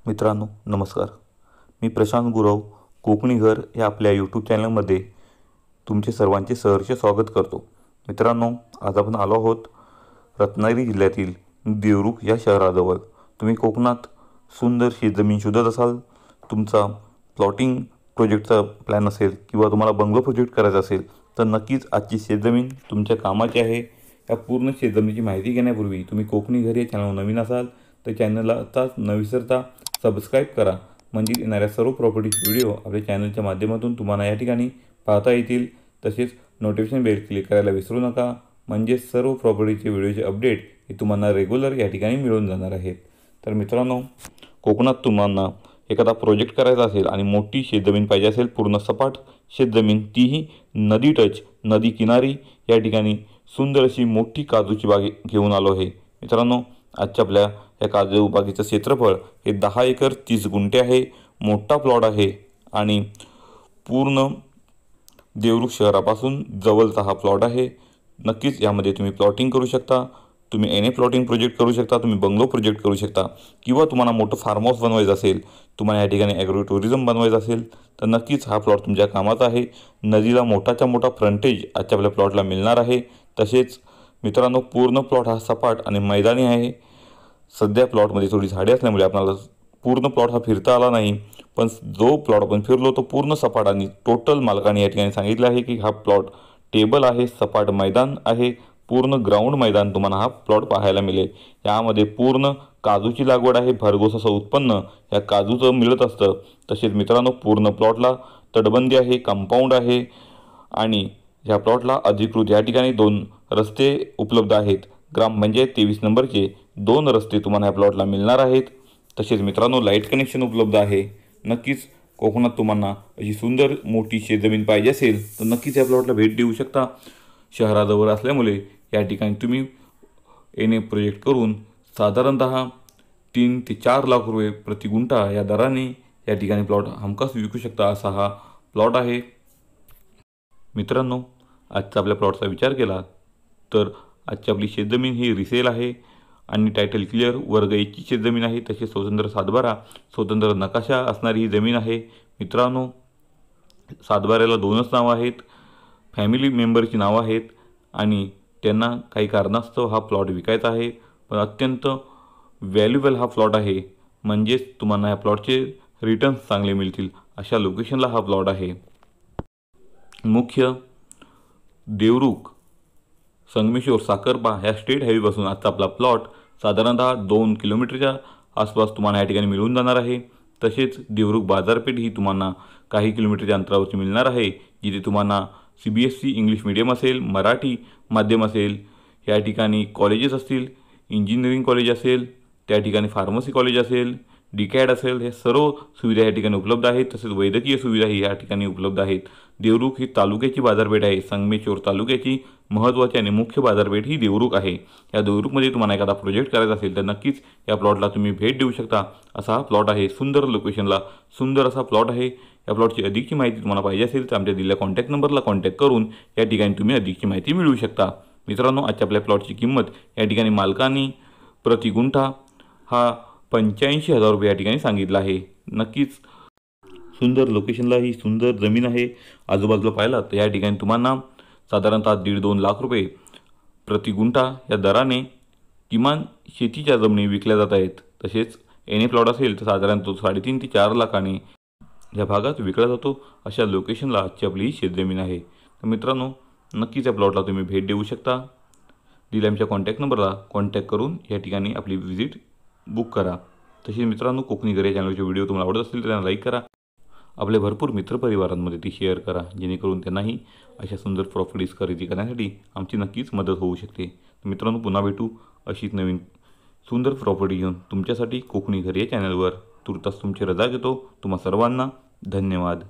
मित्रांनो नमस्कार. मी प्रशांत गुरव कोकणी घर या आपल्या यूट्यूब चॅनलमध्ये तुमचे सर्वांचे सहर्ष स्वागत करतो. मित्रांनो, आज आपण आलो आहोत रत्नागिरी जिल्ह्यातील देवरुख या शहराजवळ. तुम्ही कोकणात सुंदर शेतजमीन शोधत असाल, तुमचा प्लॉटिंग प्रोजेक्टचा प्लॅन असेल किंवा तुम्हाला बंगलो प्रोजेक्ट करायचा असेल तर नक्कीच आजची शेतजमीन तुमच्या कामाची आहे. या पूर्ण शेतजमिनीची माहिती घेण्यापूर्वी तुम्ही कोकणी घर या चॅनलवर नवीन असाल तर चॅनलला आताच न विसरता सबस्क्राईब करा, म्हणजे येणाऱ्या सर्व प्रॉपर्टीचे व्हिडिओ आपल्या चॅनलच्या माध्यमातून तुम्हाला या ठिकाणी पाहता येतील. तसेच नोटिफिकेशन बेल क्लिक करायला विसरू नका, म्हणजे सर्व प्रॉपर्टीचे व्हिडिओचे अपडेट हे तुम्हाला रेग्युलर या ठिकाणी मिळून जाणार आहेत. तर मित्रांनो, कोकणात तुम्हाला एखादा प्रोजेक्ट करायचा असेल आणि मोठी शेतजमीन पाहिजे असेल, पूर्ण सपाट शेतजमीन, तीही नदी टच, नदी किनारी, या ठिकाणी सुंदर अशी मोठी काजूची बाग घेऊन आलो आहे. मित्रांनो, आजच्या आपल्या या काजू बागेचं क्षेत्रफळ हे 10 एकर 30 गुंठे आहे. मोठा प्लॉट आहे आणि पूर्ण देवरुख शहरापासून जवळचा हा प्लॉट आहे. नक्कीच यामध्ये तुम्ही प्लॉटिंग करू शकता, तुम्ही एनी प्लॉटिंग प्रोजेक्ट करू शकता, तुम्ही बंगलो प्रोजेक्ट करू शकता, किंवा तुम्हाला मोठं फार्म हाऊस बनवायचं असेल, तुम्हाला या ठिकाणी ॲग्रो टुरिझम बनवायचं असेल तर नक्कीच हा प्लॉट तुमच्या कामाचा आहे. नदीला मोठाच्या मोठा फ्रंटेज आजच्या आपल्या प्लॉटला मिळणार आहे. तसेच मित्रांनो, पूर्ण प्लॉट हा सपाट आणि मैदानी आहे. सध्या प्लॉटमध्ये थोडी झाडे असल्यामुळे आपल्याला पूर्ण प्लॉट हा फिरता आला नाही, पण जो प्लॉट आपण फिरलो तो पूर्ण सपाट आणि टोटल मालकाने या ठिकाणी सांगितलं आहे की हा प्लॉट टेबल आहे, सपाट मैदान आहे, पूर्ण ग्राउंड मैदान तुम्हाला हा प्लॉट पाहायला मिळेल. यामध्ये पूर्ण काजूची लागवड आहे, भरघोस असं उत्पन्न या काजूचं मिळत असतं. तसेच मित्रांनो, पूर्ण प्लॉटला तटबंदी आहे, कंपाऊंड आहे आणि या प्लॉटला अधिकृत या ठिकाणी 2 रस्ते उपलब्ध आहेत. ग्रामपंचायत 23 नंबरचे 2 रस्ते तुम्हाला या प्लॉटला मिळणार आहेत. तसेच मित्रांनो, लाईट कनेक्शन उपलब्ध आहे. नक्कीच कोकणात तुम्हाला अशी सुंदर मोठी शेतजमीन पाहिजे असेल तर नक्कीच या प्लॉटला भेट देऊ शकता. शहराजवळ असल्यामुळे या ठिकाणी तुम्ही एने प्रोजेक्ट करून साधारणतः 3 ते 4 लाख रुपये प्रति गुंठा या दराने या ठिकाणी प्लॉट हमखास विकू शकता, असा हा प्लॉट आहे. मित्रांनो, आजचा आपल्या प्लॉटचा विचार केला तर आजची आपली शेतजमीन ही रिसेल आहे आणि टायटल क्लिअर वर्ग 1ची शेतजमीन आहे. तसेच स्वतंत्र सातबारा, स्वतंत्र नकाशा असणारी ही जमीन आहे. मित्रांनो, सातबाऱ्याला 2च नावं आहेत, फॅमिली मेंबरची नावं आहेत आणि त्यांना काही कारणास्तव हा प्लॉट विकायचा आहे. पण अत्यंत व्हॅल्युएबल हा प्लॉट आहे, म्हणजेच तुम्हाला या प्लॉटचे रिटर्न्स चांगले मिळतील अशा लोकेशनला हा प्लॉट आहे. मुख्य देवरुख संगमेश्वर साखरपा ह्या स्टेट हायवेपासून आजचा आपला प्लॉट साधारणतः 2 किलोमीटरच्या आसपास तुम्हाला या ठिकाणी मिळून जाणार आहे. तसेच देवरुख बाजारपेठ ही तुम्हाला काही किलोमीटरच्या अंतरावरती मिळणार आहे, जिथे तुम्हाला CBSE इंग्लिश मीडियम असेल, मराठी माध्यम असेल, या ठिकाणी कॉलेजेस असतील, इंजिनिअरिंग कॉलेज असेल, त्या ठिकाणी फार्मसी कॉलेज असेल, DCAD असेल, हे सर्व सुविधा या ठिकाणी उपलब्ध आहेत. तसेच वैद्यकीय सुविधाही या ठिकाणी उपलब्ध आहेत. देवरुख ही तालुक्याची बाजारपेठ आहे. संगमेश्वर तालुक्याची महत्त्वाची आणि मुख्य बाजारपेठ ही देवरुख आहे. या देवरुखमध्ये तुम्हाला एखादा प्रोजेक्ट करायचा असेल तर नक्कीच या प्लॉटला तुम्ही भेट देऊ शकता, असा हा प्लॉट आहे. सुंदर लोकेशनला सुंदर असा प्लॉट आहे. या प्लॉटची अधिकची माहिती तुम्हाला पाहिजे असेल तर आमच्या दिलेल्या कॉन्टॅक्ट नंबरला कॉन्टॅक्ट करून या ठिकाणी तुम्ही अधिकची माहिती मिळवू शकता. मित्रांनो, आजच्या आपल्या प्लॉटची किंमत या ठिकाणी मालकांनी प्रति गुंठा हा 85,000 रुपये या ठिकाणी सांगितला आहे. नक्कीच सुंदर लोकेशनला ही सुंदर जमीन आहे. आजूबाजूला पाहिला तर या ठिकाणी तुम्हाला साधारणतः 1.5-2 लाख रुपये प्रति गुंठा या दराने किमान शेतीच्या जमिनी विकल्या जात आहेत. तसेच एने प्लॉट असेल तर साधारणतः 3.5 ते 4 लाखाने या भागात विकला जातो. अशा लोकेशनला आजची आपली ही शेतजमीन आहे. तर मित्रांनो, नक्कीच या प्लॉटला तुम्ही भेट देऊ शकता. दिलेल्या आमच्या कॉन्टॅक्ट नंबरला कॉन्टॅक्ट करून या ठिकाणी आपली व्हिजिट बुक करा. तसेच मित्रांनो, कोकणी घर या चॅनलचे व्हिडिओ तुम्हाला आवडत असतील तर त्यांना लाईक करा, आपल्या भरपूर मित्रपरिवारांमध्ये ती शेअर करा, जेणेकरून त्यांनाही अशा सुंदर प्रॉपर्टीज खरेदी करण्यासाठी आमची नक्कीच मदत होऊ शकते. तर मित्रांनो, पुन्हा भेटू अशीच नवीन सुंदर प्रॉपर्टी घेऊन तुमच्यासाठी कोकणी घर या चॅनलवर. तुर्तास तुमची रजा घेतो. तुम्हा सर्वांना धन्यवाद.